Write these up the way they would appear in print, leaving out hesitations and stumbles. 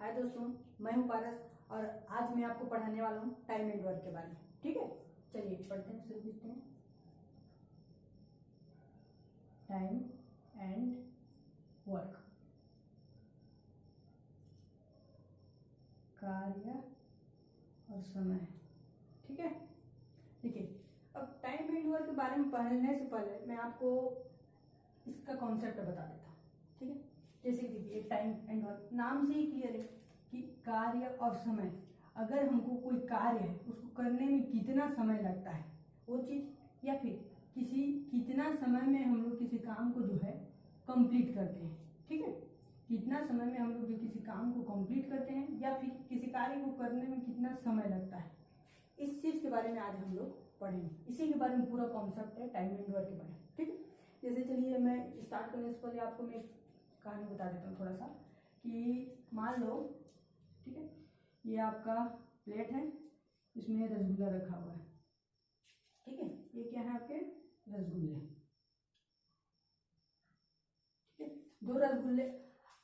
हाय दोस्तों, मैं हूं पारस और आज मैं आपको पढ़ाने वाला हूं टाइम एंड वर्क के बारे में। ठीक है, चलिए पढ़ते हैं, शुरू करते हैं। टाइम एंड वर्क, कार्य और समय। ठीक है, देखिए अब टाइम एंड वर्क के बारे में पढ़ने से पहले मैं आपको इसका कॉन्सेप्ट बता देता हूँ। ठीक है, जैसे कि देखिए टाइम एंड वर्क नाम से ही क्लियर है कि कार्य और समय। अगर हमको कोई कार्य है उसको करने में कितना समय लगता है वो चीज़, या फिर कितना समय में हम लोग किसी काम को जो है कंप्लीट करते हैं। ठीक है, कितना समय में हम लोग जो किसी काम को कंप्लीट करते हैं या फिर किसी कार्य को करने में कितना समय लगता है, इस चीज़ के बारे में आज हम लोग पढ़ेंगे। इसी के बारे में पूरा कॉन्सेप्ट है टाइम एंड वर्क के बारे में। ठीक है, जैसे चलिए मैं स्टार्ट करने से पहले आपको मैं कहानी बता देता हूँ थोड़ा सा कि मान लो, ठीक है, ये आपका प्लेट है, इसमें रसगुल्ला रखा हुआ है। ठीक है, ये क्या है आपके रसगुल्ले। ठीक है, 2 रसगुल्ले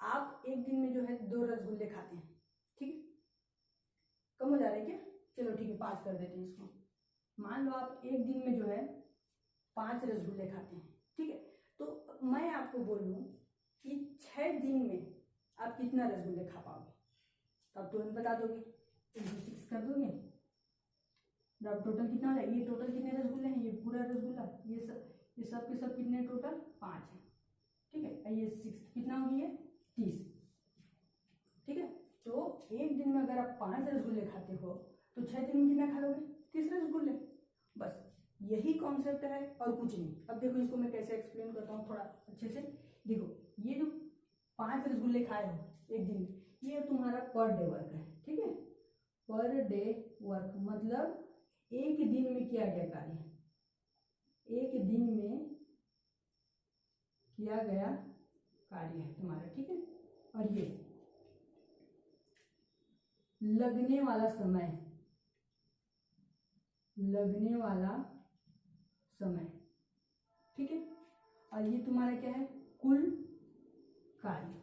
आप एक दिन में जो है 2 रसगुल्ले खाते हैं। ठीक है, कम हो जा रहा है क्या? चलो ठीक है, 5 कर देते हैं इसको। मान लो आप एक दिन में जो है 5 रसगुल्ले खाते हैं। ठीक है, तो मैं आपको बोलूं कि 6 दिन में आप कितना रसगुल्ले खा पाओगे, तो आप तुरंत बता दोगे, 6 कर दोगे। अब टोटल कितना हो जाएगा? ये टोटल कितने रसगुल्ले हैं? ये पूरा रसगुल्ला, ये सब के सब कितने टोटल? 5 है। ठीक है, ये 6 कितना हो गया? 30। ठीक है, तो एक दिन में अगर आप 5 रसगुल्ले खाते हो तो 6 दिन में कितना खा लोगे? 30 रसगुल्ले। बस यही कॉन्सेप्ट है और कुछ नहीं। अब देखो इसको मैं कैसे एक्सप्लेन करता हूँ थोड़ा अच्छे से। देखो ये जो 5 रसगुल्ले खाए हो एक दिन में, ये तुम्हारा पर डे वर्क है। ठीक है, पर डे वर्क मतलब एक दिन में किया गया कार्य, एक दिन में किया गया कार्य है तुम्हारा। ठीक है, और ये लगने वाला समय, लगने वाला समय। ठीक है, और ये तुम्हारा क्या है? कुल कार्य।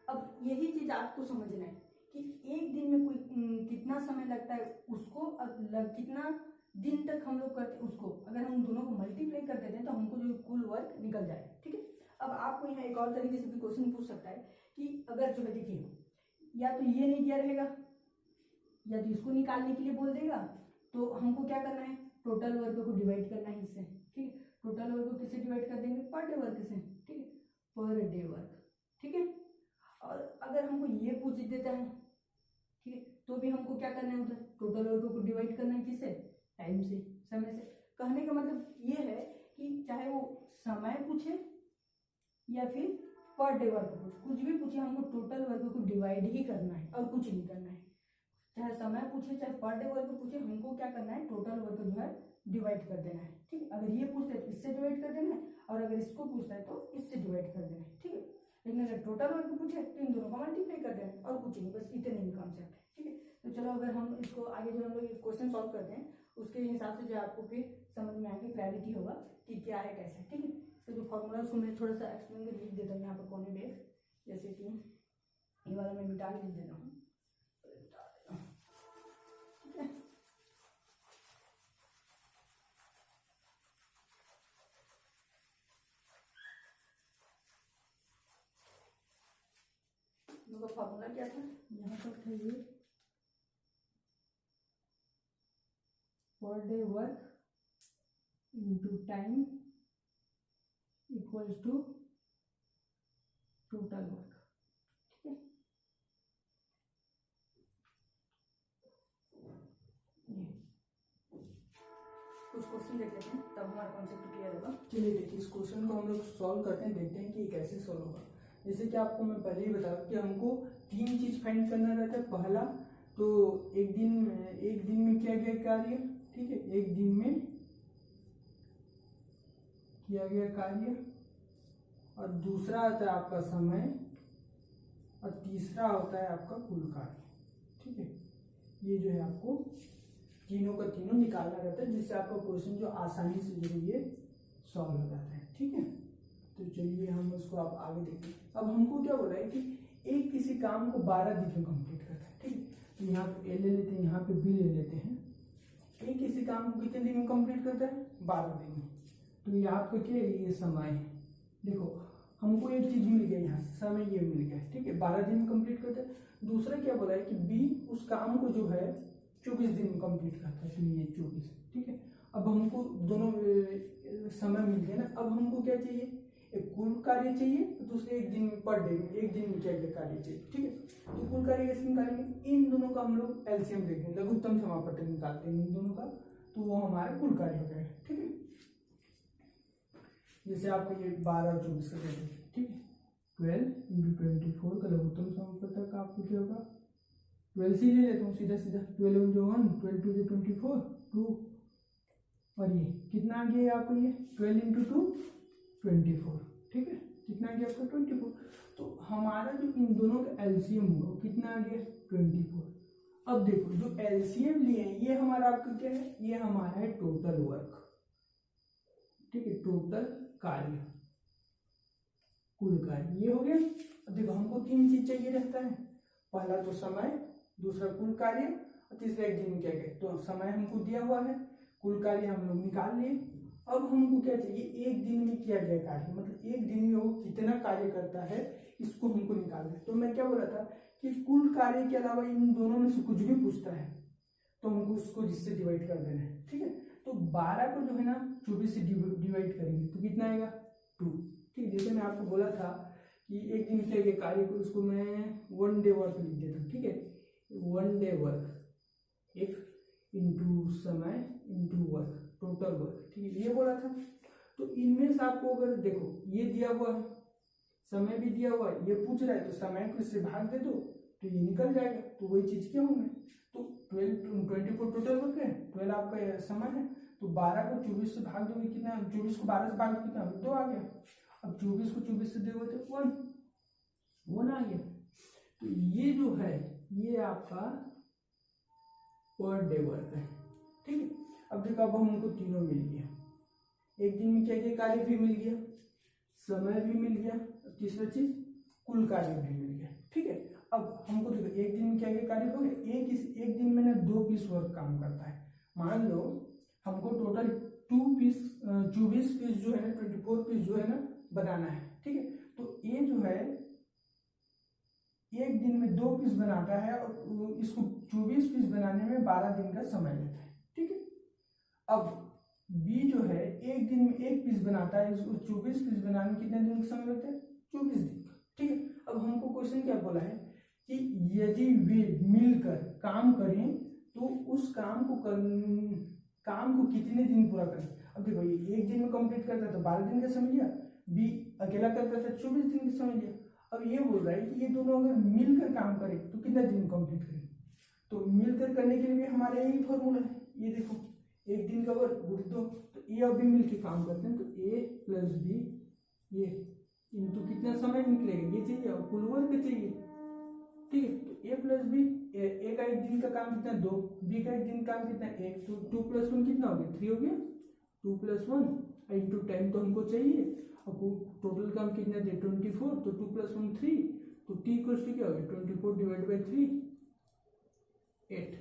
अब यही चीज आपको समझना है कि एक दिन में कोई कितना समय लगता है उसको, कितना दिन तक हम लोग करते उसको, अगर हम दोनों को मल्टीप्लाई कर देते हैं तो हमको जो कुल वर्क निकल जाए। ठीक है, अब आपको यहाँ एक और तरीके से भी क्वेश्चन पूछ सकता है कि अगर जो है देखिए, या तो ये नहीं दिया रहेगा या तो इसको निकालने के लिए बोल देगा, तो हमको क्या करना है? टोटल वर्क को डिवाइड करना है इससे। ठीक है, टोटल वर्क को किससे डिवाइड कर देंगे? पर डे वर्क से। ठीक है, पर डे वर्क। ठीक है, और अगर हमको ये पूछ देता है, ठीक है, तो भी हमको क्या करना है? उधर टोटल वर्क को डिवाइड करना है किससे? टाइम से, समय से। कहने का मतलब ये है कि चाहे वो समय पूछे या फिर पर डे वर्क पूछे, कुछ भी पूछे, हमको टोटल वर्क को डिवाइड ही करना है और कुछ नहीं करना है। चाहे समय पूछे चाहे पर डे वर्क पूछे, हमको क्या करना है? टोटल वर्क जो है डिवाइड कर देना है। ठीक है, अगर ये पूछते हैं तो इससे डिवाइड कर देना है, और अगर इसको पूछता है तो इससे डिवाइड कर देना है। ठीक है, लेकिन अगर टोटल वर्क पूछे तो इन दोनों को मल्टीप्लाई कर देना है और कुछ नहीं, बस इतने ही कॉन्सेप्ट है। ठीक है, तो चलो अगर हम इसको आगे जो हम लोग क्वेश्चन सॉल्व करते हैं उसके हिसाब से जो आपको फिर समझ में आएगा, क्लैरिटी होगा कि क्या है कैसे है। ठीक है, इसका जो फॉर्मूला उसको मैं थोड़ा सा एक्सप्लेन कर लिख देता हूँ यहाँ पर कोने में, जैसे कि ये वाला मैं मिटा के लिख देता हूँ। ठीक है, इनका फॉर्मूला क्या था? यहाँ पर था ये per day work into time equals to total work. ठीक है, ये कुछ क्वेश्चन देख लेते हैं तब हमारा कॉन्सेप्ट क्लियर होगा। चलिए देखिए, इस क्वेश्चन को हम लोग सॉल्व करते हैं, देखते हैं कि कैसे सॉल्व होगा। जैसे कि आपको मैं पहले ही बताया कि हमको 3 चीज फाइंड करना रहता है। पहला तो एक दिन में किया गया कार्य। ठीक है, एक दिन में किया गया कार्य, और दूसरा आता है आपका समय, और तीसरा होता है आपका कुल कार्य। ठीक है, ये जो है आपको तीनों का तीनों निकालना रहता है, जिससे आपका क्वेश्चन जो आसानी से जो ये सॉल्व हो जाता है। ठीक है, तो तो चलिए हम उसको आप आगे देखते हैं। अब हमको क्या बोला है कि एक किसी काम को 12 दिन में कंप्लीट करता है, ठीक है। तो यहाँ पे ए ले लेते हैं, यहाँ पे बी ले लेते हैं। एक किसी काम को कितने दिन में कंप्लीट करता है? 12 दिन में। तो ये आपका क्या है? ये समय है। देखो हमको एक चीज मिल गया, यहाँ से समय ये मिल गया, ठीक है। 12 दिन में कंप्लीट करता है। दूसरा क्या बोला है कि बी उस काम को जो है 24 दिन में कंप्लीट करता है, तो ये 24, ठीक है। अब हमको दोनों समय मिल गया ना। अब हमको क्या चाहिए? एक कुल कार्य चाहिए, दूसरे एक दिन पर डे में, एक दिन में क्या क्या कार्य चाहिए, ठीक है। तो कुल कार्य कैसे निकालेंगे? इन दोनों का हम लोग एलसीएम देखेंगे, लघुत्तम समापवर्तक निकालते हैं इन दोनों का, तो वो हमारा कुल कार्य हो जाएगा, ठीक है। जैसे आपको ये 12 और 24 का दे, ठीक है। 12 × 24 का लघुत्तम समापवर्तक आपको क्या होगा? 12 से ले लेता हूँ सीधा सीधा। 12 × 1, 12 × 24, 2, और ये कितना आ गया आपको? ये 12 × 2, 24, ठीक है। कितना आ गया आपका? 24। तो हमारा जो इन दोनों का एलसीएम होगा वो कितना आ गया? 24। अब देखो जो एलसीएम लिए हैं ये हमारा आपका क्या है? ये हमारा है टोटल वर्क, ठीक है। टोटल कार्य, कुल कार्य, ये हो गया। अब देखो हमको 3 चीज चाहिए रहता है, पहला तो समय, दूसरा कुल कार्य, और तीसरा एक दिन में क्या क्या। तो समय हमको दिया हुआ है, कुल कार्य हम लोग निकाल लिए। अब हमको क्या चाहिए? एक दिन में किया गया कार्य, मतलब एक दिन में वो कितना कार्य करता है इसको हमको निकालना है। तो मैं क्या बोला था कि कुल कार्य के अलावा इन दोनों में से कुछ भी पूछता है तो हमको उसको जिससे डिवाइड कर देना है, ठीक है। तो 12 को जो है ना 24 से डिवाइड करेंगे तो कितना आएगा? 2, ठीक है। जैसे मैं आपको बोला था कि एक दिन किया गया कार्य को उसको मैं 1 डे वर्क लिख देता हूँ, ठीक है। 1 डे वर्क, एक इंटू समय इंटू वर्क, टोटल वर्क, ठीक है, ये बोला था। तो इनमें से आपको अगर देखो ये दिया हुआ है, समय भी दिया हुआ है, ये पूछ रहा है तो समय को इससे भाग दे दो तो ये निकल जाएगा। तो वही चीज क्या हूँ मैं, तो 24 टोटल वर्क है, 12 आपका समय है, तो 12 को 24 से भाग दोगे कितना? 24 को 12 से भाग दो कितना? 2 आ गया। अब 24 को 24 से दोगे तो 1 आ गया। तो ये जो है ये आपका पर डे वर्क है, ठीक है। अब देखो अब हमको तीनों मिल गया, एक दिन में क्या क्या कार्य भी मिल गया, समय भी मिल गया, तीसरा चीज कुल कार्य भी मिल गया, ठीक है। अब हमको देखो एक दिन में क्या क्या कार्य हो गए। एक दिन में ना 2 पीस वर्क काम करता है। मान लो हमको टोटल 24 पीस जो है ना, 24 पीस जो है ना बनाना है, ठीक है। तो ये जो है एक दिन में 2 पीस बनाता है और इसको 24 पीस बनाने में 12 दिन का समय लेता है, ठीक है। अब बी जो है एक दिन में 1 पीस बनाता है, इसको 24 पीस बनाने में कितने दिन का समय लगता है? 24 दिन का, ठीक है। अब हमको क्वेश्चन क्या बोला है कि यदि वे मिलकर काम करें तो उस काम को कितने दिन पूरा करें। अब देखो ये एक दिन में कंप्लीट करता है तो 12 दिन का समय लिया, बी अकेला करता था 24 दिन का समय लिया। अब ये बोल रहा है कि ये दोनों अगर मिलकर काम करें तो कितना दिन कंप्लीट करें। तो मिलकर करने के लिए भी हमारा यही फॉर्मूला है, ये देखो एक दिन का वर्क गुण 2, तो ए और बी मिलकर काम करते हैं, तो ए प्लस बी ये इंटू कितना समय निकलेगा ये चाहिए और कुल वर्क चाहिए, ठीक है। तो ए प्लस बी, ए का एक दिन का काम कितना? 2, बी का एक दिन का काम कितना? 1, तो 2 + 1 कितना हो गया? 3 हो गया। 2 + 1 इंटू 10 तो हमको चाहिए, और टोटल काम कितना दे? 24, तो 2 + 1 3, तो t इक्वल्स टू क्या हो गया? 24 डिवाइड बाई 3 8,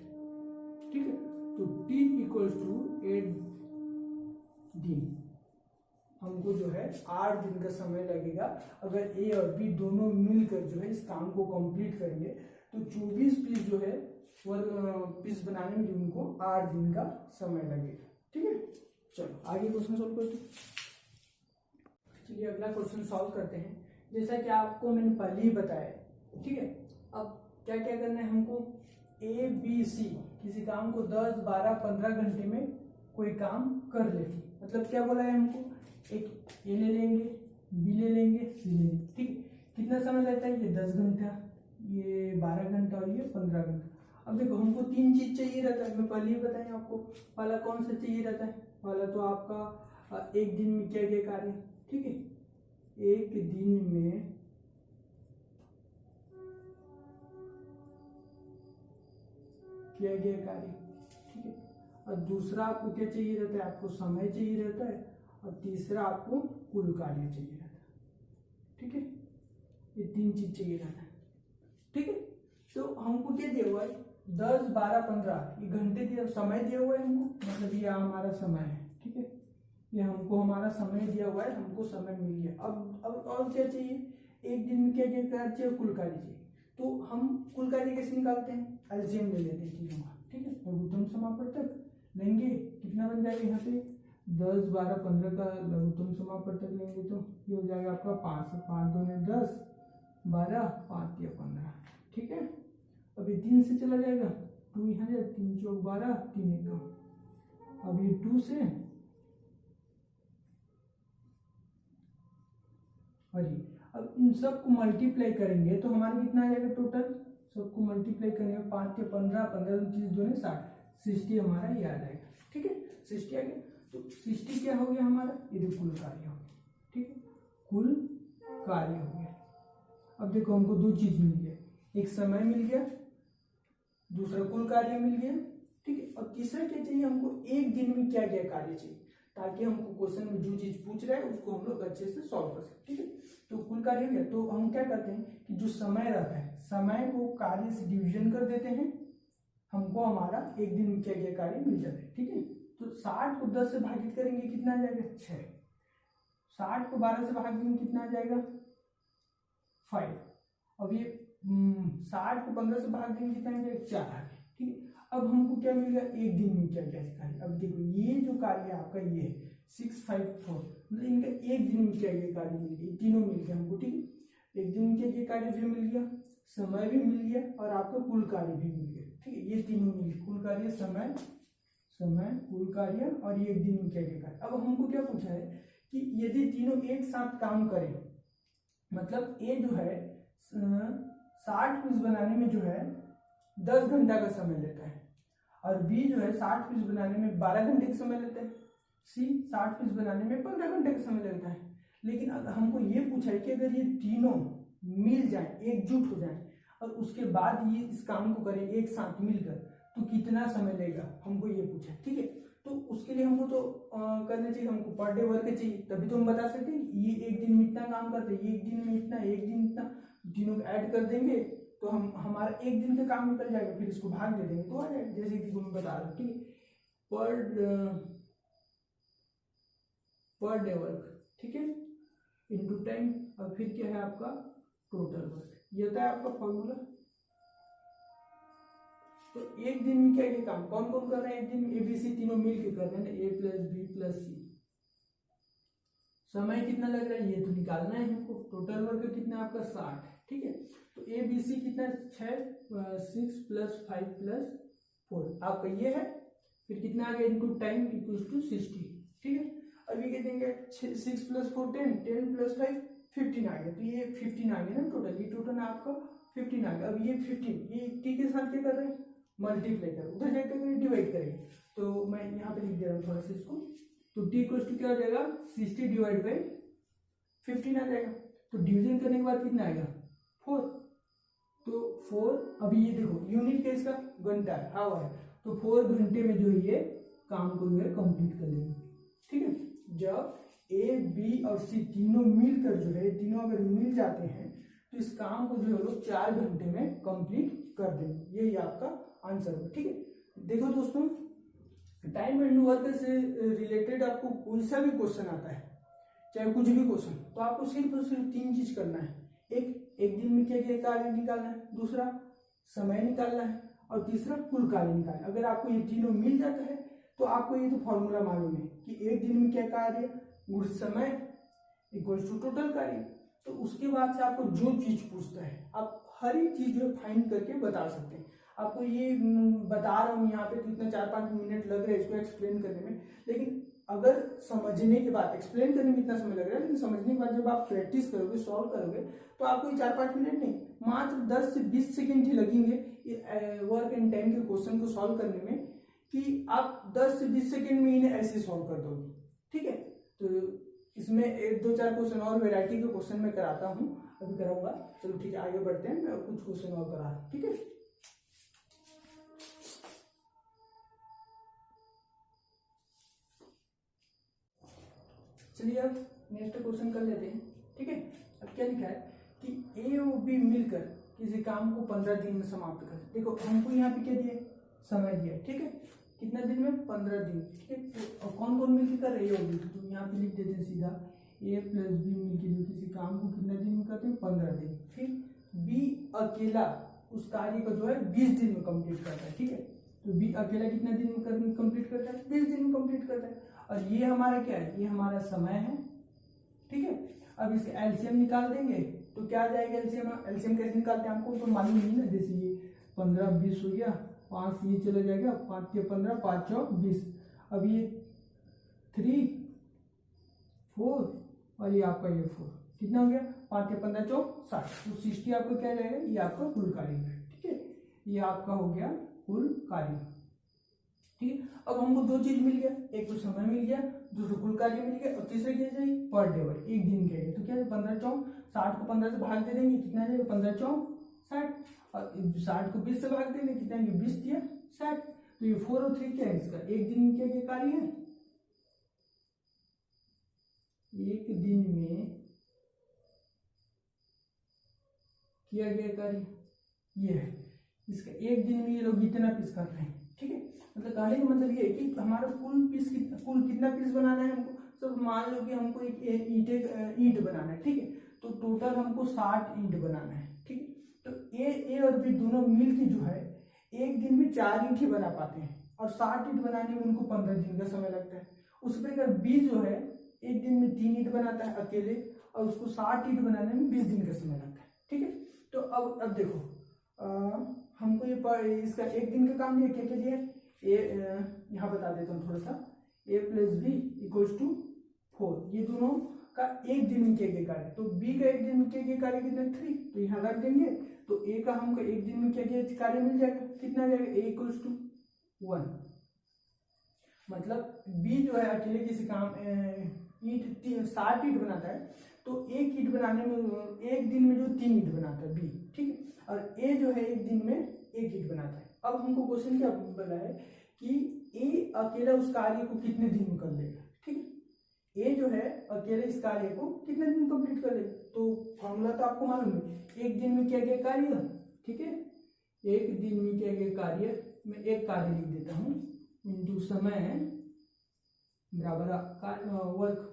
ठीक है। तो t इक्वल्स टू 8 दिन, हमको जो है 8 दिन का समय लगेगा अगर ए और बी दोनों मिलकर जो है इस काम को कंप्लीट करेंगे। तो 24 पीस जो है पीस बनाने में उनको 8 दिन का समय लगेगा, ठीक है। चलो आगे क्वेश्चन सॉल्व करते हैं। चलिए अगला क्वेश्चन सॉल्व करते हैं। जैसा कि आपको मैंने पहले ही बताया, ठीक है। अब क्या क्या करना है हमको? ए बी सी किसी काम को 10, 12, 15 घंटे में कोई काम कर लेती, मतलब क्या बोला है हमको? एक ए ले लेंगे, बी ले लेंगे, सी ले लेंगे, ठीक है। कितना समय लेता है? ये 10 घंटा, ये 12 घंटा और ये 15 घंटा। अब देखो हमको 3 चीज चाहिए रहता है, मैं पहले ही बताया आपको। पहला कौन सा चाहिए रहता है? पहला तो आपका एक दिन में किया गया कार्य, ठीक है। एक दिन में किया गया कार्य, ठीक है। और दूसरा आपको क्या चाहिए रहता है? आपको समय चाहिए रहता है, और तीसरा आपको कुल कार्य चाहिए रहता है, ठीक है, ये 3 चीज चाहिए रहता है। ठीक है, तो हमको क्या दिया हुआ है 10, 12, 15 ये घंटे दिया, समय दिया हुआ है हमको, मतलब ये हमारा समय है। ठीक है, ये हमको हमारा समय दिया हुआ है, हमको समय मिल गया। अब और क्या चाहिए, एक दिन में क्या क्या कार्य चाहिए, कुल कार्य चाहिए। तो हम कुल कार्य कैसे निकालते हैं, एलसीएम ले लेते हैं चीजों का। ठीक है, लघुत्तम समापवर्तक लेंगे, कितना बन जाएगा यहाँ पे 10, 12, 15 का लघुत्तम समापवर्तक लेंगे तो ये हो जाएगा आपका 5, 5 दूनी 10, 12, 5 या 15। ठीक है, अब ये 3 से चला जाएगा, 2 यहाँ जाए, 3 चौक 12, 3 एक कम। अब ये 2 से और ये अब इन सबको मल्टीप्लाई करेंगे तो हमारा कितना आ जाएगा टोटल, सबको मल्टीप्लाई करेंगे 5 के 15, 15 30 दूनी 60, 60 हमारा ये आ जाएगा। ठीक है, 60 आ गया, तो 60 क्या हो गया हमारा, ये कुल कार्य हो गया। ठीक है, कुल कार्य हो गया। अब देखो हमको 2 चीज मिल गया, एक समय मिल गया, दूसरा कुल कार्य मिल गया। ठीक है, और तीसरा क्या चाहिए हमको, एक दिन में क्या क्या कार्य चाहिए, ताकि हमको क्वेश्चन में जो चीज पूछ रहा है उसको हम लोग अच्छे से सॉल्व कर सकें। ठीक है, तो कुल कार्य हो गया, तो हम क्या करते हैं कि जो समय रहता है समय को कार्य से डिवीजन कर देते हैं, हमको हमारा एक दिन में क्या क्या कार्य मिल जाता है। ठीक है, तो 60 को 10 से भागित करेंगे कितना आ जाएगा 6, 60 को 12 से भाग देंगे कितना आ जाएगा 5, अब ये 60 को 15 से भाग देंगे कितना आ जाएगा 4 आ गया। ठीक है, अब हमको क्या मिल गया, एक दिन में क्या क्या कार्य। अब देखो ये जो कार्य है आपका ये 654, मतलब इनका एक दिन में क्या क्या कार्य मिल गया, तीनों मिल गया हमको। ठीक है, एक दिन में क्या क्या कार्य भी मिल गया, समय भी मिल गया और आपका कुल कार्य भी मिल गया। ठीक है, ये तीनों मिल गए, कुल कार्य, समय, कुल कार्य और ये एक दिन में क्या क्या कार्य। अब हमको क्या पूछा है कि यदि तीनों एक साथ काम करें, मतलब ए जो है 60 पीस बनाने में जो है 10 घंटा का समय लेता है, और बी जो है 60 पीस बनाने में 12 घंटे का समय लेता है, सी 60 पीस बनाने में 15 घंटे का समय लगता है। लेकिन अगर हमको ये पूछा है कि अगर ये तीनों मिल जाए, एकजुट हो जाए और उसके बाद ये इस काम को करें एक साथ मिलकर, तो कितना समय लेगा, हमको ये पूछा है। ठीक है, तो उसके लिए हमको तो करना चाहिए, हमको पर डे वर्क चाहिए, तभी तो हम बता सकते हैं ये एक दिन में इतना काम करते हैं, ये एक दिन में इतना, एक दिन इतना, तीनों को ऐड कर देंगे तो हम हमारा एक दिन का काम निकल जाएगा, फिर इसको भाग दे देंगे तो आ जाएगा, जैसे कि मैं बता रहा हूँ। ठीक है, पर डे वर्क, ठीक है, इनटू टाइम, और फिर क्या है आपका टोटल वर्क, ये होता है आपका फॉर्मूला। तो एक दिन में क्या क्या काम कौन कौन कर रहे हैं, एक दिन में एबीसी तीनों मिल के कर रहे हैं ना, ए प्लस बी प्लस सी। समय कितना लग रहा है ये तो निकालना है हमको, टोटल वर्क कितना है आपका 60। ठीक है, तो ए बी सी कितना 6 प्लस 5 प्लस 4 आपका ये है, फिर कितना आ गया इनटू टाइम इक्वल्स टू 60। ठीक है, अभी क्या देंगे 6 प्लस 4 10, 10 प्लस 5 15 आ गया, तो ये 15 आ गया ना टोटल, ये टोटल आपका 15 आ गया। अब ये 15 ये टी के साथ क्या कर रहे हैं, मल्टीप्लाई कर, उधर जाकर डिवाइड करेंगे, तो मैं यहाँ पे लिख दे रहा हूँ थोड़ा सा इसको, तो टी इक्वल्स टू क्या हो जाएगा 60 डिवाइड बाई 15 आ जाएगा। तो डिवीजन करने के बाद कितना आएगा 4, तो 4, अभी ये देखो यूनिट क्या इसका घंटा है, आवर है, तो 4 घंटे में जो ये काम को जो है कंप्लीट कर लेंगे। ठीक है, जब ए बी और सी तीनों मिलकर जो है, तीनों अगर मिल जाते हैं तो इस काम को जो है लोग 4 घंटे में कंप्लीट कर देंगे, यही आपका आंसर है। ठीक है, देखो दोस्तों, टाइम एंड वर्क से रिलेटेड आपको कोई सा भी क्वेश्चन आता है, चाहे कुछ भी क्वेश्चन, तो आपको सिर्फ और सिर्फ 3 चीज करना है, एक दिन में क्या क्या कार्य निकालना है, दूसरा समय निकालना है, और तीसरा कुल कार्य निकालना है। अगर आपको ये तीनों मिल जाता है तो आपको ये तो फॉर्मूला मालूम है कि एक दिन में क्या कार्य गुण समय इक्वल्स टू टोटल कार्य। तो उसके बाद से आपको जो चीज पूछता है आप हर एक चीज जो फाइंड करके बता सकते हैं। आपको ये बता रहा हूँ यहाँ पे तो इतना 4-5 मिनट लग रहा है इसको एक्सप्लेन करने में, लेकिन अगर समझने के बाद, एक्सप्लेन करने में इतना समय लग रहा है, लेकिन समझने के बाद जब आप प्रैक्टिस करोगे, सॉल्व करोगे, तो आपको ये 4-5 मिनट नहीं, मात्र 10 से 20 सेकेंड ही लगेंगे वर्क एंड टाइम के क्वेश्चन को सॉल्व करने में, कि आप 10 से 20 सेकेंड में इन्हें ऐसे सॉल्व कर दोगे। ठीक है, तो इसमें 1-2-4 क्वेश्चन और वेराइटी के क्वेश्चन मैं कराता हूँ, अभी कराऊंगा। चलो ठीक है, आगे बढ़ते हैं, मैं कुछ क्वेश्चन और करा रहा हूँ। ठीक है, चलिए अब नेक्स्ट क्वेश्चन कर लेते हैं। ठीक है, अब क्या क्या लिखा है कि ए और बी मिलकर किसी काम को 15 दिन में समाप्त कर। देखो हमको यहाँ पे क्या दिया, समय दिया, ठीक है, कितना दिन में, 15 दिन, ठीक है। और कौन कौन मिलकर कर रहे हो, तो यहाँ पे लिख देते हैं सीधा ए प्लस बी मिलकर जो किसी काम को कितना दिन में करते हैं, 15 दिन। फिर बी अकेला उस कार्य को जो है 20 दिन में कंप्लीट करता है, ठीक है। तो बी अकेला कितना दिन में कंप्लीट करता है, 20 दिन में कंप्लीट करता है। और ये हमारा क्या है, ये हमारा समय है, ठीक है। अब इसका एलसीएम निकाल देंगे तो क्या आ जाएगा एलसीएम, एलसीएम कैसे निकालते हैं हमको तो मालूम नहीं ना। जैसे ये 15 20 हो गया, 5 ये चला जाएगा, 5 के 15, 5 4 20। अब ये 3 4 और ये आपका ये 4 कितना हो गया, 5 के 15 4 60। तो 60 आपका क्या जाएगा, ये आपका कुल कार्य है, ठीक है। ये आपका हो गया कुल कार्य, ठीक है। अब हमको दो चीज मिल गया, एक तो समय मिल गया, दूसरा कुल कार्य मिल गया, और तीसरा क्या चाहिए, पर डे वर्क, एक दिन के लिए। तो क्या है 15 4 60 को 15 से भाग दे देंगे, कितना जाएगा 15 4 60, और 60 को 20 से भाग देंगे, कितना है 20 दिया 60। तो ये 4 और 3 क्या है इसका, एक दिन में क्या कार्य है, एक दिन में किया गया कार्य ये है। इसका एक दिन में ये लोग इतना पीस कर रहे हैं, ठीक है। मतलब कहने का मतलब ये है कि हमारा कुल कितना पीस बनाना है हमको। सब मान लो कि हमको एक ईंट बनाना है, ठीक है। तो टोटल हमको 60 ईंट बनाना है, ठीक है। तो ए और बी दोनों मिलकर जो है एक दिन में 4 ईंट ही बना पाते हैं, और 60 ईंट बनाने में उनको 15 दिन का समय लगता है। उस प्रकार बी जो है एक दिन में 3 ईंट बनाता है अकेले, और उसको 60 ईंट बनाने में 20 दिन का समय लगता है, ठीक है। तो अब देखो हमको ये इसका एक दिन का काम दिया, क्या क्या दिया, यहाँ बता देता हूँ थोड़ा सा, a plus b equals to 4। ये दोनों का एक दिन में किया गया कार्य, तो b का एक दिन में किया गया कार्य कितना 3, तो यहाँ रख देंगे। तो a का हमको एक दिन में किया गया कार्य मिल जाएगा, कितना जाएगा, a इक्वल्स टू 1। मतलब b जो है अकेले किसी काम ईंट 60 ईंट बनाता है, तो एक ईंट बनाने में एक दिन में जो 3 ईंट बनाता है b, ठीक है। और a जो है एक दिन में एक ईंट बनाता है। अब हमको क्वेश्चन क्या बोला है कि a अकेला उस कार्य को कितने दिन में कर लेगा, ठीक है। a जो है अकेले इस कार्य को कितने दिन कंप्लीट कर लेगा, तो फॉर्मूला तो आपको मालूम है, एक दिन में किया गया कार्य, ठीक है। एक दिन में किया गया कार्य, मैं एक कार्य लिख देता हूँ, इंटू समय बराबर वर्क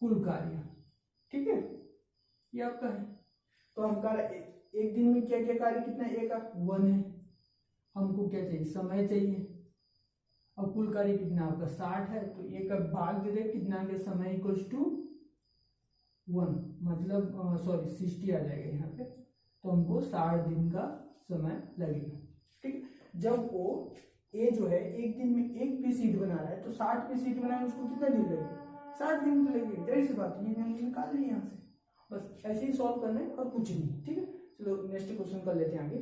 कुल कार्य, ठीक है। ये आपका है। तो हम कार्य एक दिन में क्या क्या कार्य कितना है, a का 1 है। हमको क्या चाहिए, समय चाहिए, और कुल कार्य कितना आपका 60 है। तो a का भाग दे दे, कितना आ गया, समय इक्वल्स टू 1, मतलब सॉरी 60 आ जाएगा यहाँ पे। तो हमको 60 दिन का समय लगेगा, ठीक। जब वो a जो है एक दिन में एक पीस ईंट बना रहा है, तो 60 पीस ईंट बनाने में उसको कितना दिन लगेगा, 60 दिन लगेगा, जाहिर सी बात है। ये हमने निकाल लिया यहाँ से, बस ऐसे ही सॉल्व करना है और कुछ नहीं, ठीक है। चलो नेक्स्ट क्वेश्चन कर लेते हैं आगे।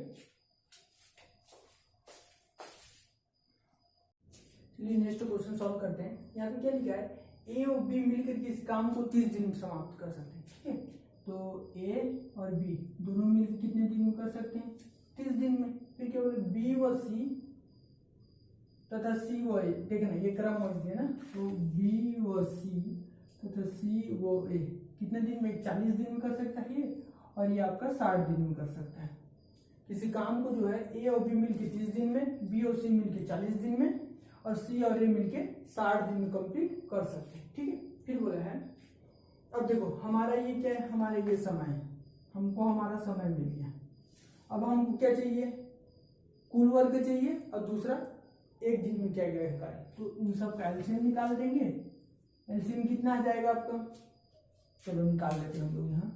चलिए नेक्स्ट क्वेश्चन सॉल्व करते हैं। यहाँ पे क्या लिखा है, ए और बी मिलकर किसी काम को 30 दिन में समाप्त कर सकते हैं, ठीक है। तो ए और बी दोनों मिलकर कितने दिन में कर सकते हैं, 30 दिन में। फिर क्या बोले, बी व सी तथा सी व ए, देखना ये क्रम वाइज है ना, तो बी व सी तथा सी व ए कितने दिन में, 40 दिन में कर सकता है ये, और ये आपका 60 दिन में कर सकता है। किसी काम को जो है ए और बी मिलकर 30 दिन में, बी और सी मिलकर 40 दिन में, और सी और ए मिलके 60 दिन में कंप्लीट कर सकते हैं, ठीक है। फिर बोला है, अब देखो हमारा ये क्या है, हमारा ये समय है, हमको हमारा समय मिल गया। अब हमको क्या चाहिए, कुल वर्ग चाहिए, और दूसरा एक दिन में क्या गया कार्य। तो इन सब का एलसीएम निकाल देंगे। एलसीएम कितना आ जाएगा आपका, चलो निकाल लेते हैं हम लोग यहाँ,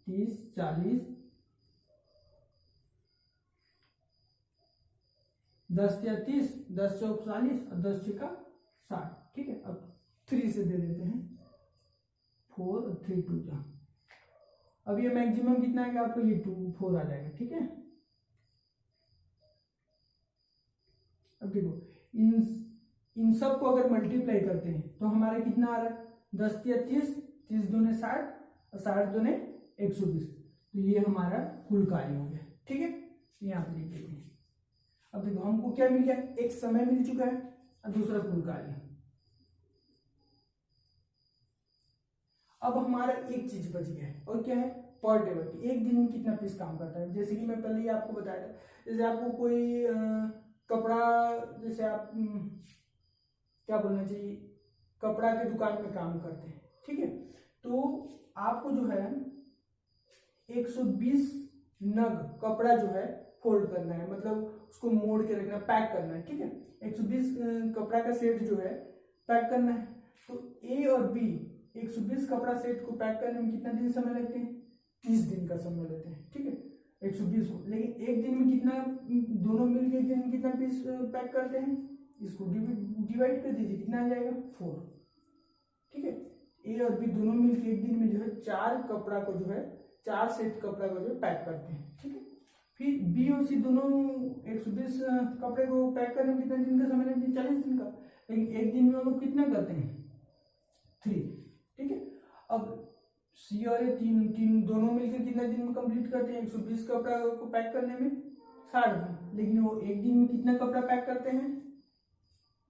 30 40 10 या 30, 10 चौक 40 और 10 छक्का 60, ठीक है। अब 3 से दे देते हैं, 4 और 3 2 जा। अब ये मैक्सिमम कितना आएगा आपको, ये 2 4 आ जाएगा, ठीक है। अब देखो इन सब को अगर मल्टीप्लाई करते हैं तो हमारा कितना आ रहा है, 10 या 30, 30 दूने 60 और 60 दूने 120। तो ये हमारा कुल कार्य हो गया, ठीक है। यहाँ पे लिख देते हैं। अब देखो हमको क्या मिल गया, एक समय मिल चुका है और दूसरा कुल कार्य। अब हमारा एक चीज बच गया है, और क्या है, पर डे वर्क, एक दिन में कितना पीस काम करता है। जैसे कि मैं पहले ही आपको बताया था, जैसे आपको कोई कपड़ा, जैसे आप क्या बोलना चाहिए, कपड़ा के दुकान में काम करते हैं, ठीक है, तो आपको जो है 120 नग कपड़ा जो है फोल्ड करना है, मतलब उसको मोड़ के रखना, पैक करना है, ठीक है। 120 कपड़ा का सेट जो है पैक करना है। तो ए और बी 120 कपड़ा सेट को पैक करने में कितना दिन समय लगते हैं, 30 दिन का समय लेते हैं, ठीक है, 120 को। लेकिन एक दिन में कितना, दोनों मिलकर एक दिन में कितना पीस पैक करते हैं, इसको डिवाइड कर दीजिए, कितना आ जाएगा 4, ठीक है। ए और बी दोनों मिलकर एक दिन में जो है 4 कपड़ा को जो है 4 सेट कपड़ा को जो है पैक करते हैं, ठीक है। फिर बी और सी दोनों 120 कपड़े को पैक करने में कितना दिन का समय लगता है, 40 दिन का। लेकिन एक दिन में हम लोग कितना करते हैं, 3, ठीक है। अब सी और ए तीन दोनों मिलकर कितना दिन में कंप्लीट करते हैं, 120 कपड़ा को पैक करने में 60 दिन। लेकिन वो एक दिन में कितना कपड़ा पैक करते हैं,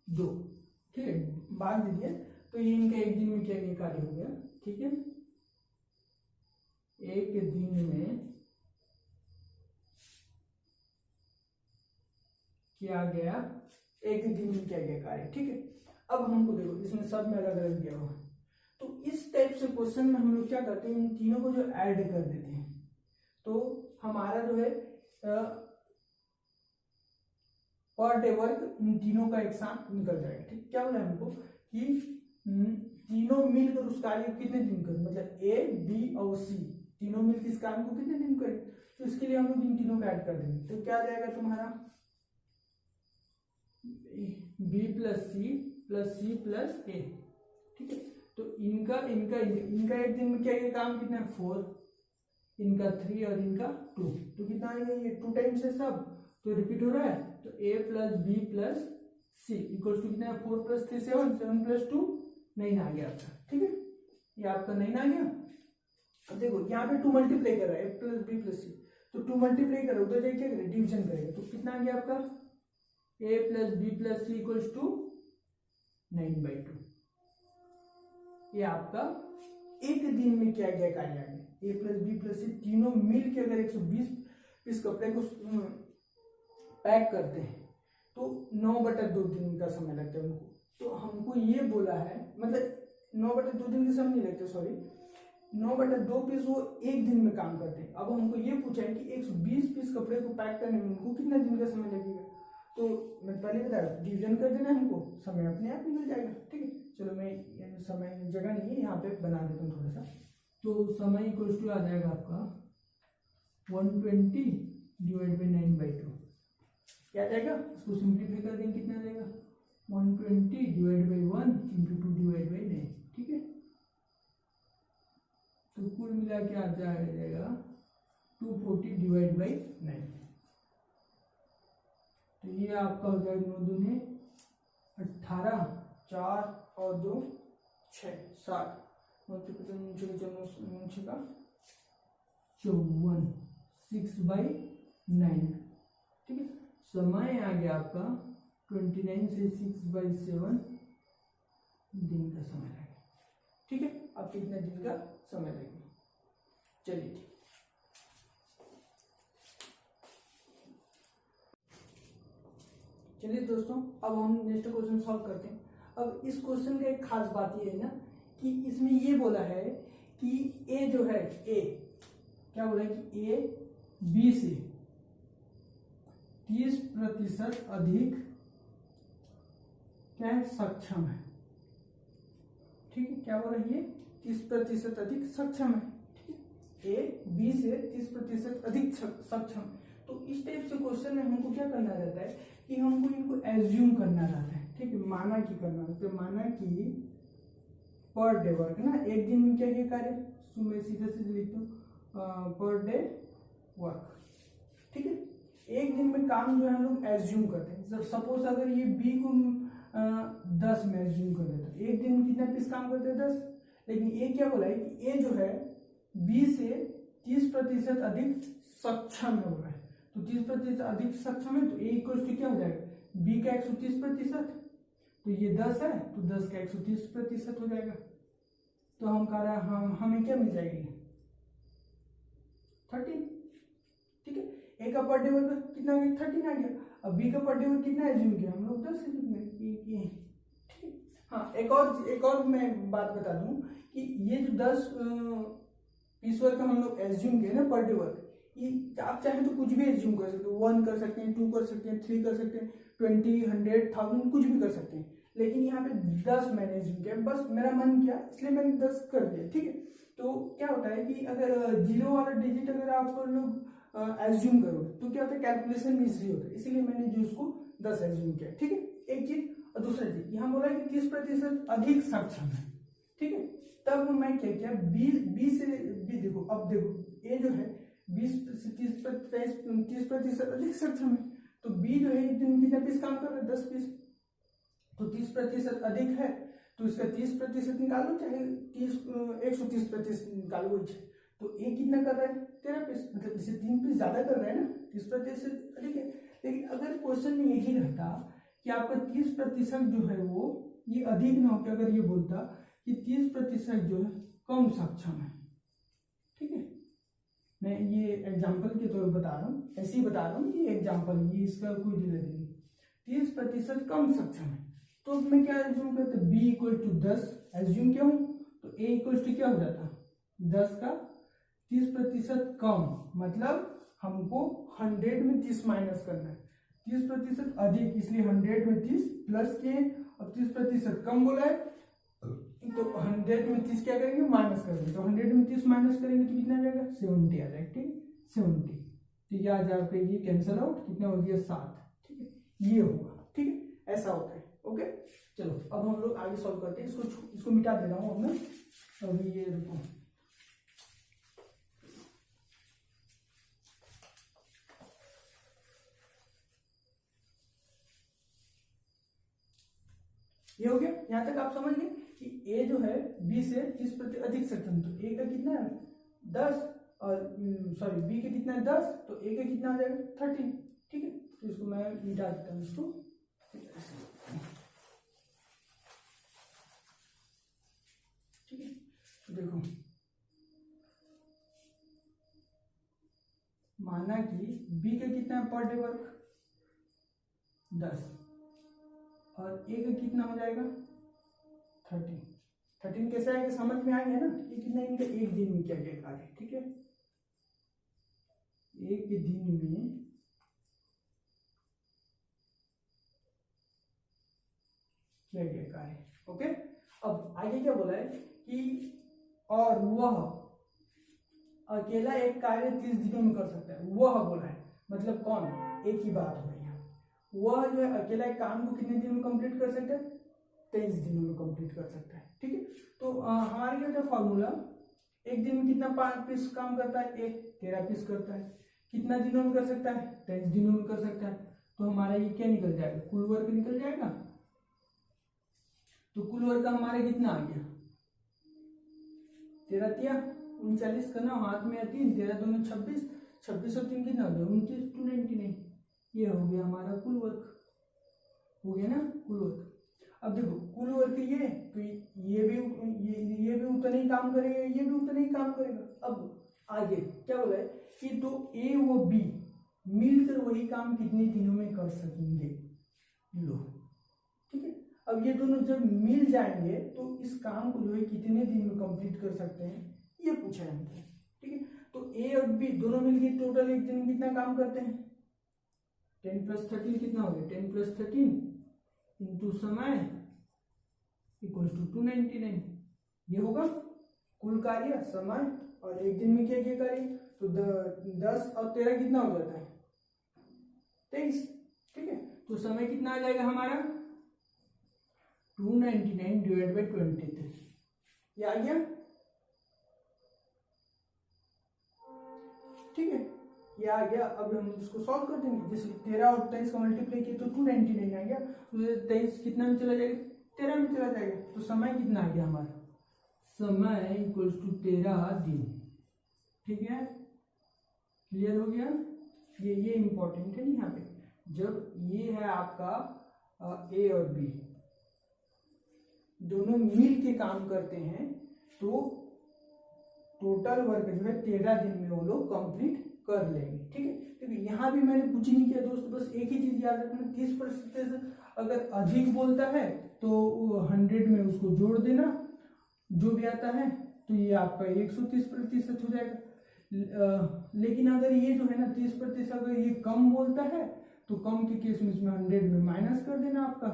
2, ठीक है, बांट दीजिए। तो ये इनका एक दिन में क्या कार्य हो गया, ठीक है। एक दिन में किया गया, एक दिन में किया गया कार्य, ठीक है। अब हमको देखो इसमें सब में अलग अलग दिया हुआ है, तो इस टाइप से क्वेश्चन में हम लोग क्या करते हैं, इन तीनों को जो ऐड कर देते हैं, तो हमारा जो है पर डे वर्क इन तीनों का एक साथ निकल जाएगा, ठीक। क्या बोला हमको कि तीनों मिलकर उस कार्य को कितने दिन करें, मतलब ए बी और सी तीनों मिलकर इस कार्य को कितने दिन करें। तो इसके लिए हम लोग इन तीनों को ऐड कर देंगे, तो क्या आ जाएगा तुम्हारा बी प्लस सी प्लस ए, ठीक है। तो इनका इनका इनका एक दिन में क्या ये काम कितना है, 4, इनका 3 और इनका 2, तो कितना आएगा, ये 2 टाइम्स है सब, तो रिपीट हो रहा है। तो A plus B plus C equal to कितना है, 4 प्लस 3 7, 7 प्लस 2 9 आ गया आपका, ठीक है, ये आपका 9 आ गया। अब देखो यहाँ पे 2 मल्टीप्लाई कर रहा है, ए प्लस बी प्लस सी, तो 2 मल्टीप्लाई कर रहा है, उधर जाके क्या करेगा, डिवीजन करेगा, तो कितना आ गया आपका, A plus B plus C equal to 9/2। ये आपका एक दिन में क्या गया कार्य आ गया, ए प्लस बी प्लस सी तीनों मिल के अगर 120 इस कपड़े को पैक करते हैं तो 9/2 दिन का समय लगता है उनको। तो हमको ये बोला है, मतलब 9/2 दिन के समय नहीं लगते, सॉरी, 9/2 पीस वो एक दिन में काम करते हैं। अब हमको ये पूछा है कि 120 पीस कपड़े को पैक करने में उनको कितना दिन का समय लगेगा। तो मैं पहले बताया डिवीजन कर देना, हमको समय अपने आप निकल जाएगा, ठीक है। चलो मैं समय जगह नहीं है यहाँ पे बना देता हूँ थोड़ा सा, तो समय इक्वल टू आ जाएगा आपका 120 डिवाइड बाई 9/2, क्या आ जाएगा, इसको सिंप्लीफाई कर देंगे, कितना आ जाएगा 120 divide by 1 into 2 divide by 9, ठीक है। तो कुल मिला के आ जाएगा 240 डिवाइड बाई 9, तो ये आपका हो जाएगा 9 दूने 18, 4 और 2 6 7, 9 का 54 6/9, ठीक है। समय आ गया आपका 29 से 6/7 दिन का समय लगेगा, ठीक है। अब कितना दिन का समय लगेगा, चलिए ठीक। चलिए दोस्तों, अब हम नेक्स्ट क्वेश्चन सॉल्व करते हैं। अब इस क्वेश्चन का एक खास बात ये है ना कि इसमें ये बोला है कि ए जो है, ए क्या बोला है कि ए बी से 30% अधिक क्या है, सक्षम है, ठीक है। क्या बोला है, ये 30% अधिक सक्षम है, ठीक है। ए बी से 30% अधिक सक्षम। तो इस टाइप से क्वेश्चन में हमको क्या करना रहता है कि हमको इनको एज्यूम करना रहता है, ठीक है, माना कि करना रहता है। माना कि पर डे वर्क ना, एक दिन में क्या कार्य, मैं सीधे सीधे लिखता हूँ पर डे वर्क, ठीक है। एक दिन में काम जो है हम लोग एज्यूम करते हैं। सपोज अगर ये बी को 10 में एज्यूम कर देता है, एक दिन में कितना पीस काम करते हैं, 10। लेकिन ए क्या बोला है कि ए जो है बी से 30% अधिक सक्षम है बोला है, तो 30% अधिक सक्षम है, तो ए इक्वल टू क्या हो जाएगा, बी का 130%, तो ये 10 है तो 10 का 130% हो जाएगा, तो हम कह रहे हैं हमें क्या मिल जाएगी 13, ठीक है। ए का पर डे वर्क कितना आ गया 13 आ गया। अब बी का पर डे वर्क कितना एज्यूम किया हम लोग 10 एज्यूम किए, ठीक है। हाँ एक और मैं बात बता दूं कि ये जो 10 पीस वर्क हम लोग एज्यूम किए ना पर डे वर्क, ये आप चाहें तो कुछ भी एज्यूम कर सकते हो, 1 कर सकते हैं, 2 कर सकते हैं, 3 कर सकते हैं, 20, 100, 1000 कुछ भी कर सकते हैं, लेकिन यहाँ पे 10 मैंने एज्यूम किया, बस मेरा मन किया इसलिए मैंने 10 कर दिया, ठीक है। तो क्या होता है कि अगर 0 वाला डिजिट अगर आप लोग एज्यूम करोगे तो क्या होता है कैलकुलेशन में इजी होता है, इसीलिए मैंने जो उसको 10 एज्यूम किया, ठीक है। एक चीज और दूसरा चीज यहाँ बोला कि 30% अधिक सक्षम है, ठीक है। तब मैं क्या किया बी से बी, देखो अब देखो ए जो है 20 से 30% अधिक सक्षम है, तो बी जो है एक दिन कितना पीस काम कर रहा है 10 पीस, तो 30% अधिक है तो इसका 30% निकालो, चाहे 130% निकालो, तो ए कितना कर रहा है 13 पीस, मतलब इसे 3 पीस ज्यादा कर रहा है ना, 30% अधिक है। लेकिन अगर क्वेश्चन में यही रहता कि आपका 30% जो है वो ये अधिक ना होकर अगर ये बोलता कि 30% जो है कम सक्षम है, ठीक है। मैं ये एग्जाम्पल के तौर पर बता रहा हूँ, ऐसे ही बता रहा हूँ, ये एग्जाम्पल, ये इसका कोई रिलेशन नहीं, 30% कम सक्षम है, तो मैं क्या एज्यूम करता बी इक्वल टू 10 एज्यूम किया हूँ, तो ए इक्वल टू क्या हो जाता 10 का 30% कम, मतलब हमको 100 में 30 माइनस करना है, 30% अधिक इसलिए 100 में 30 प्लस के, अब 30% कम बोला है तो 100 में 30 क्या करेंगे माइनस करेंगे, तो 100 में 30 माइनस करेंगे तो कितना आ जाएगा 70 आ जाएगा, ठीक 70, ठीक है। आज आपका ये कैंसिल आउट कितना हो गया 7, ठीक है, ये होगा, ठीक है, ऐसा होता है, ओके। चलो अब हम लोग आगे सॉल्व करते हैं, इसको मिटा दे रहा हूँ अब मैं, अभी ये रुको, ये हो गया। यहां तक आप समझ गए कि ए जो है बी से 30% अधिक सक्षम, तो ए का कितना है 10 और सॉरी बी का कितना है 10, तो ए का कितना आ जाएगा 13, ठीक है। तो इसको मैं मिटा देता हूँ इसको, ठीक है। तो देखो माना कि बी का कितना है पर डे वर्क 10 और ए का कितना हो जाएगा 13 कैसे आएगा समझ में आ गया ना, ये कितना इनका एक दिन में किया गया कार्य, ठीक है, एक दिन में किया गया कार्य, ओके। अब आगे क्या बोला है कि और वह अकेला एक कार्य 30 दिनों में कर सकता है, वह बोला है मतलब कौन, एक ही बात हो रही है, वह जो है अकेला एक काम को कितने दिनों में कंप्लीट कर सकता है 23 दिनों में कंप्लीट कर सकता है, ठीक है। तो हमारे लिए जो फॉर्मूला एक दिन में कितना 5 पीस काम करता है, एक 13 पीस करता है, कितना दिनों में कर सकता है 23 दिनों में कर सकता है, तो हमारा ये क्या निकल जाएगा कुल वर्क निकल जाएगा, तो कुल वर्क हमारा कितना आ गया 13 तिया 39 करना हाथ में 3, 13 दूनी 26, 26 और 3 कितना हो गया 29, 299, ये हो गया हमारा कुल वर्क, हो गया ना कुल वर्क। अब देखो कुल वर्क ये तो ये भी उतना ही काम करेगा, ये भी उतना ही काम करेगा। अब आगे क्या बोला है कि तो ए व बी मिलकर वही काम कितने दिनों में कर सकेंगे, लो, ठीक है। अब ये दोनों जब मिल जाएंगे तो इस काम को जो है कितने दिन में कंप्लीट कर सकते हैं ये पूछा है हमको, ठीक है। तो ए और बी दोनों मिलकर टोटल एक दिन में कितना काम करते हैं 10 + 13 कितना हो गया 10 + 13 इंटू समय इक्वल टू 299, ये होगा कुल कार्य समय और एक दिन में क्या क्या कार्य, तो 10 और 13 कितना हो जाता है 23, ठीक है। तो समय कितना आ जाएगा हमारा 299 डिवाइड बाई 23, ये आ गया, ठीक है, ये आ गया। अब हम इसको सॉल्व कर देंगे, जैसे 13 और 23 का मल्टीप्लाई किया तो 299 आ गया, तो 23 कितना में चला जाएगा 13 में चला जाएगा, तो समय कितना आ गया हमारा समय इक्वल टू 13 दिन, ठीक है, क्लियर हो गया। ये इंपॉर्टेंट है यहाँ पे, जब ये है आपका ए और बी दोनों मिल के काम करते हैं तो टोटल वर्क जो है 13 दिन में वो लोग कंप्लीट कर लेंगे। ठीक है, क्योंकि यहाँ भी मैंने कुछ नहीं किया दोस्त, बस एक ही चीज याद रखना, 30% अगर अधिक बोलता है तो 100 में उसको जोड़ देना जो भी आता है, तो ये आपका 130% हो जाएगा। लेकिन अगर ये जो है ना 30% अगर ये कम बोलता है तो कम के केस में इसमें 100 में माइनस कर देना आपका,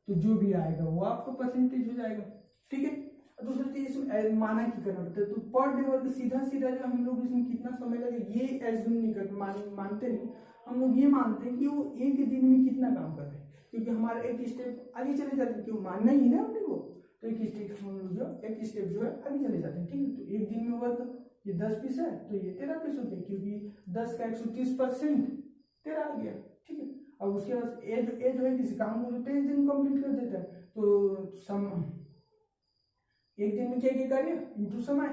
तो जो भी आएगा वो आपका परसेंटेज हो जाएगा। ठीक है, दूसरी चीज इसमें माना की करना पड़ता है, तो पर डे वर्क सीधा सीधा जो हम लोग इसमें कितना समय लगे ये एज्यूम नहीं करते, मानते नहीं, हम लोग ये मानते हैं कि वो एक दिन में कितना काम कर रहे हैं, क्योंकि हमारा एक स्टेप आगे चले जाते हैं, क्यों मानना ही ना अपने को, तो एक स्टेप हम लोग जो है आगे चले जाते हैं। ठीक है, तो एक दिन में वर्क ये 10 पीस है तो ये 13 पीस होते हैं, क्योंकि 10 का 130% 13 आ गया। ठीक है, अब उसके बाद ए जो है किसी काम को 23 दिन कंप्लीट कर देता है, तो एक दिन में क्या कार्य इंटू समय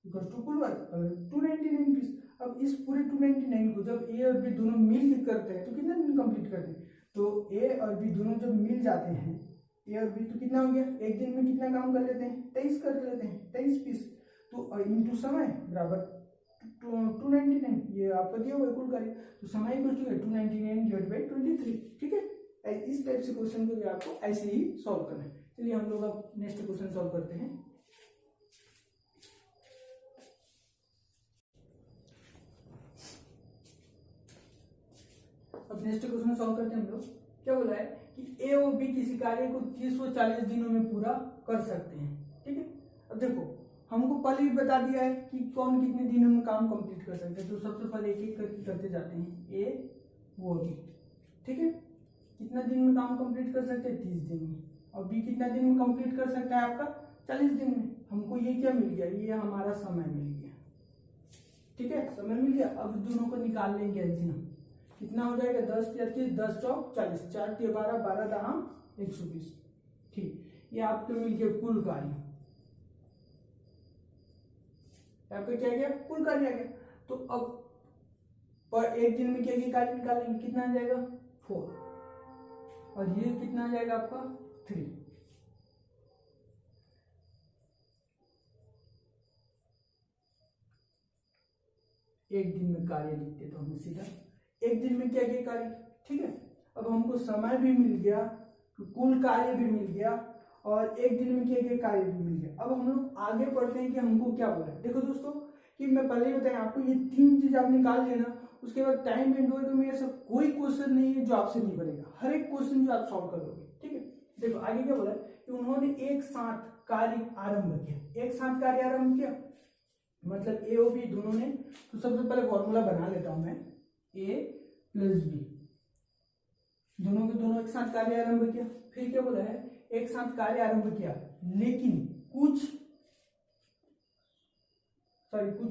इक्वल टू कुल वर्क 299 पीस। अब इस पूरे 299 को जब ए और बी दोनों मिल के करते हैं तो कितना दिन कंप्लीट करते हैं, तो ए और बी दोनों जब मिल जाते हैं ए और बी, तो कितना हो गया, एक दिन में कितना काम कर लेते हैं 23 कर लेते हैं, 23 पीस, तो इंटू समय बराबर 299, ये आपका दिया हुआ कुल कार्य, तो समय इक्वल टू 299 डिवाइड बाई 23। ठीक है, इस टाइप से क्वेश्चन को आपको ऐसे ही सॉल्व करना है। चलिए हम लोग अब नेक्स्ट क्वेश्चन सॉल्व करते हैं। अब नेक्स्ट क्वेश्चन सॉल्व करते हैं हम लोग। क्या बोला है कि ए और बी किसी कार्य को 340 दिनों में पूरा कर सकते हैं। ठीक है, अब देखो हमको पहले ही बता दिया है कि कौन कितने दिनों में काम कंप्लीट कर सकते हैं, तो सबसे पहले एक एक करके करते जाते हैं, ए वो बी। ठीक है, कितना दिन में काम कंप्लीट कर सकते हैं 30 दिन में, और बी कितना दिन में कंप्लीट कर सकता है आपका 40 दिन में। हमको ये क्या मिल गया, ये हमारा समय मिल गया। ठीक है, समय मिल गया। अब दोनों को निकाल लेंगे एलसीएम, कितना हो जाएगा 10 या 30, 10 चौक 40, 4 के 12, 12 दहा 120। ठीक, ये आपको मिल गया कुल कार्य, आपका क्या गया कुल कार्य आ गया। तो अब पर एक दिन में क्या कार्य निकालेंगे, कितना आ जाएगा 4, और ये कितना आ जाएगा आपका 3। एक दिन में कार्य लिखते तो हमें सीधा एक दिन में क्या कार्य। ठीक है, अब हमको समय भी मिल गया, कुल कार्य भी मिल गया, और एक दिन में क्या कार्य भी मिल गया। अब हम लोग आगे बढ़ते हैं कि हमको क्या बोला है। देखो दोस्तों कि मैं पहले ही बताया आपको, ये 3 चीज आप निकाल लेना, उसके बाद टाइम एंड वर्क में ऐसा कोई क्वेश्चन नहीं है जो आपसे नहीं बनेगा, हर एक क्वेश्चन जो आप सॉल्व कर लोगे। ठीक है, देखो आगे क्या बोला है कि उन्होंने एक साथ कार्य आरंभ किया, एक साथ कार्य आरंभ किया मतलब ए और बी दोनों ने। तो सबसे पहले फॉर्मूला बना लेता हूं मैं, ए प्लस बी, दोनों के दोनों एक साथ कार्य आरंभ किया। फिर क्या बोला है, एक साथ कार्य आरंभ किया लेकिन कुछ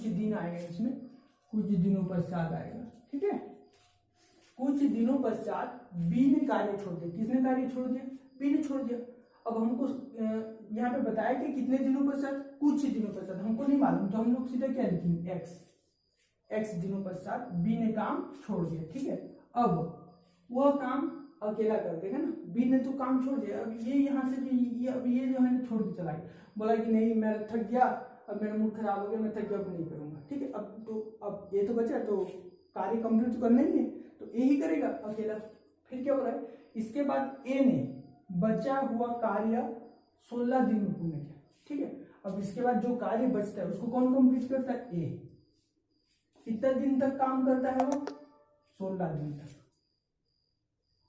दिन आएगा इसमें, कुछ दिनों पश्चात आएगा। ठीक है, कुछ दिनों पश्चात बी ने कार्य छोड़ दिया। किसने कार्य छोड़ दिया, बी ने छोड़ दिया। अब हमको यहाँ पे बताया कि कितने दिनों पश्चात, कुछ दिनों पश्चात, हमको नहीं मालूम, तो हम लोग सीधा क्या लिखेंगे एक्स दिनों पश्चात बी ने काम छोड़ दिया। ठीक है, अब वह काम अकेला कर देगा ना, बी ने तो काम छोड़ दिया, अब ये यहाँ से भी अब ये जो है ना छोड़ के चला गया, बोला कि नहीं मैं थक गया, अब मेरा मूड खराब हो गया, मैं थक गया, अब नहीं करूंगा। ठीक है, अब ये तो बचा, तो कार्य कंप्लीट तो करना ही है, तो ए ही करेगा अकेला। फिर क्या बोला है, इसके बाद ए ने बचा हुआ कार्य 16 दिन में पूर्ण किया। ठीक है, अब इसके बाद जो कार्य बचता है उसको कौन कंप्लीट करता है, ए। कितना दिन तक काम करता है वो, 16 दिन तक।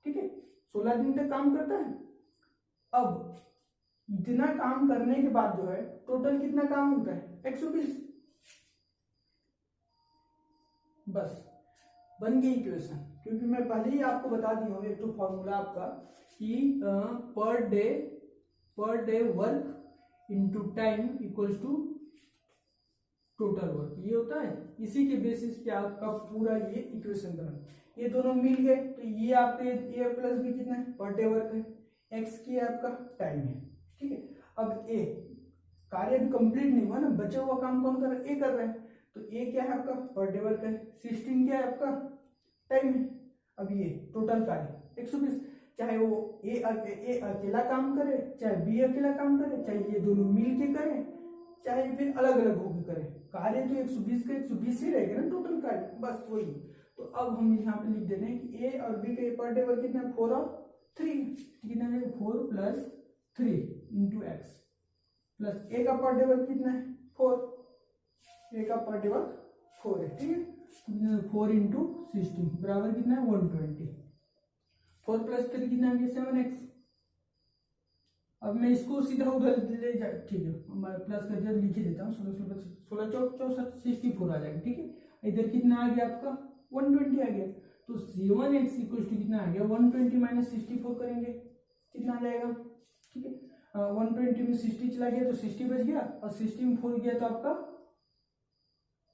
ठीक है, 16 दिन तक काम करता है। अब इतना काम करने के बाद जो है टोटल कितना काम होता है 120। बस बन गई इक्वेशन, क्योंकि मैं पहले ही आपको बता दी हूँ एक तो फॉर्मूला आपका कि per day work into time equals to total work, ये होता है। इसी के बेसिस पे आपका पूरा ये इक्वेशन बना। ये दोनों मिल गए तो ये आपके ए प्लस बी कितना है, पर डे वर्क है, एक्स की आपका टाइम है। ठीक है, अब ए कार्य भी कंप्लीट नहीं हुआ ना, बचा हुआ काम कौन कर रहा है, ए कर रहा है, तो ए क्या है आपका पर डे वर्क है, 16 क्या है आपका टाइम है। अब ये टोटल कार्य 120, चाहे वो ए अकेला काम करे, चाहे बी अकेला काम करे, चाहे ये दोनों मिल के करें, चाहे फिर अलग अलग होकर करें, कार्य तो 120 का 120 ही रहेगा ना टोटल कार्य, बस वही। तो अब हम यहाँ पे लिख देते हैं कि ए और बी का पर डे वर्क कितना है 4 और 3, कितना है 4 प्लस 3 इंटू एक्स, प्लस ए का पर डे वर्क कितना है 4, ए का पर डे वर्क 4 है, ठीक है। 4 इंटू 16 बराबर कितना है 120, 4 प्लस 3 कितना है 7x। अब मैं इसको सीधा उधर ले जा, ठीक है मैं प्लस कर दिया, लिख ही देता हूँ, 16 चौक 64 64 आ जाएगा, ठीक है। इधर कितना आ गया आपका 120 आ गया, तो 7x इक्वल टू कितना आ गया 120 माइनस 64 करेंगे कितना आ जाएगा, ठीक है। 120 में 60 चला गया तो 60 बच गया, और 60 में 4 गया तो आपका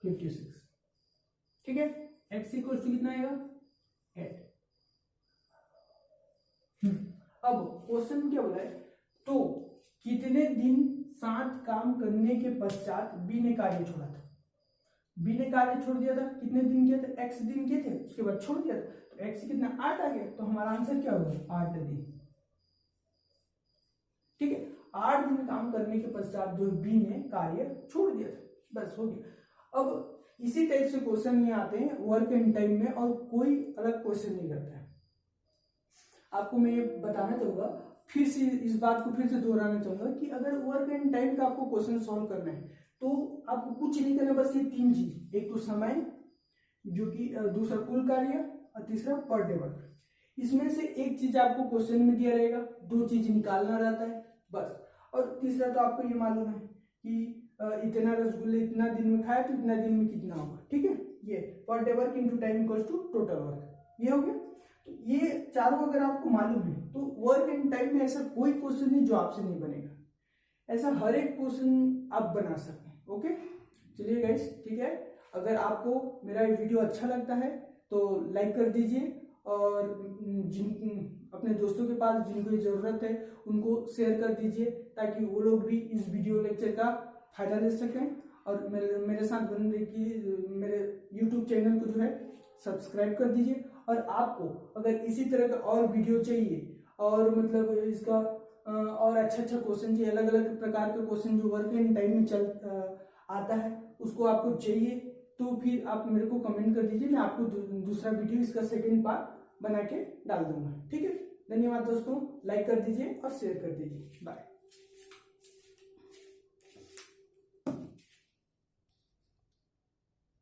56, ठीक है। x इक्वल टू कितना आएगा 8। अब क्वेश्चन क्या बोला है, तो कितने दिन साथ काम करने के पश्चात बी ने कार्य छोड़ा था, बी ने कार्य छोड़ दिया था, कितने दिन किए थे x दिन किए थे, उसके बाद छोड़ दिया था, तो x कितना 8 आ गया, तो हमारा आंसर क्या होगा 8 दिन, ठीक है। 8 दिन काम करने के पश्चात जो बी ने कार्य छोड़ दिया था, बस हो गया। अब इसी टाइप से क्वेश्चन ये आते हैं वर्क एंड टाइम में, और कोई अलग क्वेश्चन नहीं करता है। आपको मैं ये बताना चाहूंगा, फिर से इस बात को फिर से दोहराना चाहूंगा कि अगर वर्क एंड टाइम का आपको क्वेश्चन सॉल्व करना है तो आपको कुछ नहीं करना, बस ये 3 चीज, एक तो समय, जो कि दूसरा कुल कार्य, और तीसरा पर डे वर्क। इसमें से एक चीज आपको क्वेश्चन में दिया रहेगा, 2 चीज निकालना रहता है बस, और तीसरा तो आपको ये मालूम है कि इतना रसगुल्ले इतना दिन में खाया तो इतना दिन में कितना होगा, ठीक है। ये per day work into time equals to total work, ये हो गया। तो ये चारों अगर आपको मालूम है तो वर्क एंड टाइम में ऐसा कोई क्वेश्चन नहीं जो आपसे नहीं बनेगा, ऐसा हर एक क्वेश्चन आप बना सकते हैं, ओके। चलिए गाइस, ठीक है। अगर आपको मेरा वीडियो अच्छा लगता है तो लाइक कर दीजिए, और जिन अपने दोस्तों के पास जिनको जरूरत है उनको शेयर कर दीजिए, ताकि वो लोग भी इस वीडियो लेक्चर का फायदा ले सकें, और मेरे साथ बनने की मेरे YouTube चैनल को जो है सब्सक्राइब कर दीजिए। और आपको अगर इसी तरह का और वीडियो चाहिए, और मतलब इसका और अच्छा क्वेश्चन चाहिए, अलग अलग प्रकार के क्वेश्चन जो वर्क एंड टाइम में आता है उसको आपको चाहिए, तो फिर आप मेरे को कमेंट कर दीजिए, मैं आपको दूसरा वीडियो इसका सेकंड पार्ट बना के डाल दूंगा, ठीक है। धन्यवाद दोस्तों, लाइक कर दीजिए और शेयर कर दीजिए, बाय।